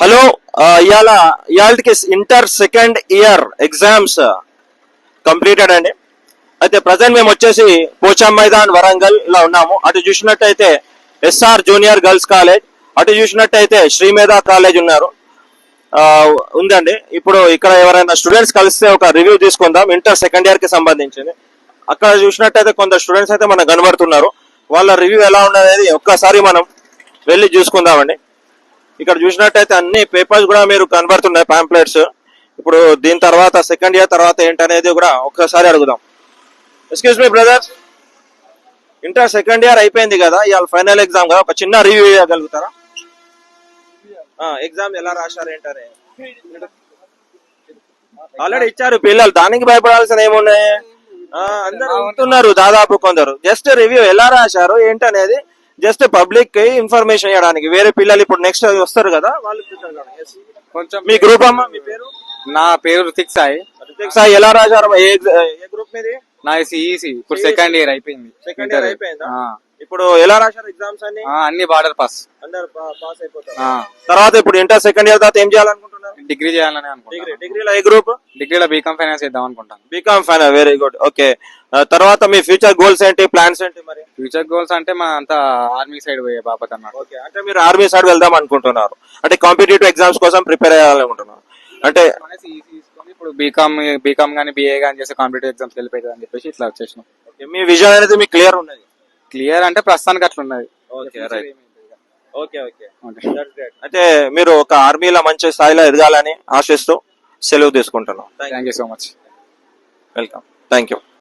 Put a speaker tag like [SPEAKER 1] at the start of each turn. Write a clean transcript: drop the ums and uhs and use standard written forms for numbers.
[SPEAKER 1] Hello ఇవాళకి inter second year exams completed అండి. అయితే ప్రజెంట్ మేము వచ్చేసి పోచా మైదాన్ వరంగల్ లో ఉన్నాము. అటు చూసినట్టయితే ఎస్ఆర్ జూనియర్ గర్ల్స్ కాలేజ్, అటు చూసినట్టయితే శ్రీమేధా కాలేజ్ ఉన్నారు ఉందండి. ఇప్పుడు ఇక్కడ ఎవరైనా స్టూడెంట్స్ కలిస్తే ఒక రివ్యూ తీసుకుందాం ఇంటర్ సెకండ్ ఇయర్ కి సంబంధించింది. అక్కడ చూసినట్టయితే కొందరు స్టూడెంట్స్ అయితే మనకు కనబడుతున్నారు. వాళ్ళ రివ్యూ ఎలా ఉన్నది ఒక్కసారి మనం వెళ్ళి చూసుకుందామండి. ఇక్కడ చూసినట్టయితే అన్ని పేపర్స్ కూడా మీరు కనబడుతున్నాయి, పాంప్లెట్స్. ఇప్పుడు దీని తర్వాత సెకండ్ ఇయర్ తర్వాత ఏంటనేది కూడా ఒక్కసారి అడుగుదాం. Excuse me brother, inter second year అయిపోయింది కదా, ఇవాళ ఫైనల్ ఎగ్జామ్ కదా, ఒక చిన్న రివ్యూ ఇవ్వగలుగుతారా? ఎగ్జామ్ ఎలా రాశారు ఏంటనే ఆల్రెడీ ఇచ్చారు పిల్లలు, దానికి భయపడాల్సిన ఏమున్నాయి? అందరూ ఉంటున్నారు దాదాపు కొందరు. జస్ట్ రివ్యూ ఎలా రాశారు ఏంటనేది జస్ట్ పబ్లిక్ కి ఇన్ఫర్మేషన్ ఇవ్వడానికి. వేరే పిల్లలు ఇప్పుడు నెక్స్ట్ వస్తారు కదా వాళ్ళు. కొంచెం మీ గ్రూప్ అమ్మా, మీ పేరు?
[SPEAKER 2] నా పేరు రుతిక్ సాయి.
[SPEAKER 1] రుతిక్ సాయి ఎలా రాశారు? ఏ గ్రూప్ మీది?
[SPEAKER 2] నా సిఈసి ఇప్పుడు సెకండ్ ఇయర్ అయిపోయింది.
[SPEAKER 1] సెకండ్ ఇయర్ అయిపోయిందా? ఇప్పుడు ఎలా రాశారు ఎగ్జామ్స్ అన్ని?
[SPEAKER 2] అన్ని బార్డర్ పాస్.
[SPEAKER 1] అందరు పాస్ అయిపోతారు. తర్వాత ఇప్పుడు ఇంటర్ సెకండ్ ఇయర్ తర్వాత ఏం చేయాలనుకుంటున్నారు?
[SPEAKER 2] డిగ్రీ చేయాలని అనుకుంటున్నాను.
[SPEAKER 1] డిగ్రీలో ఏ గ్రూప్?
[SPEAKER 2] డిగ్రీలో బీకామ్ ఫైనాన్స్ చేద్దాం అనుకుంటాను.
[SPEAKER 1] B Com finance, very good. Okay, తర్వాత మీ ఫ్యూచర్ గోల్స్ ఏంటి, ప్లాన్స్ ఏంటి మరి?
[SPEAKER 2] ఫ్యూచర్ గోల్స్ అంటే మా అంతా ఆర్మీ సైడ్ పోయే బాపత్ అన్నారు.
[SPEAKER 1] ఓకే, అంటే మీరు ఆర్మీ సైడ్ వెళ్దాం అనుకుంటున్నారు, అంటే కాంపిటేటివ్ ఎగ్జామ్స్ కోసం ప్రిపేర్ అయ్యాలనుకుంటున్నారు. అంటే
[SPEAKER 2] ఇప్పుడు బీకామ్ గానీ బిఏ గానీ చేస్తే కాంపిటేటివ్ ఎగ్జామ్స్ వెళ్ళిపోతుంది అని చెప్పేసి ఇట్లా వచ్చేసినాం.
[SPEAKER 1] మీ విజన్ అనేది మీకు క్లియర్ ఉన్నది?
[SPEAKER 2] క్లియర్ అంటే ప్రస్తుతానికి అట్లా ఉన్నది.
[SPEAKER 1] Okay right. ఓకే ఓకే, అయితే మీరు ఒక ఆర్మీలో మంచి స్థాయిలో ఎదగాలని ఆశిస్తూ సెలవు తీసుకుంటున్నాం.
[SPEAKER 2] Thank you so much.
[SPEAKER 1] Welcome. Thank you.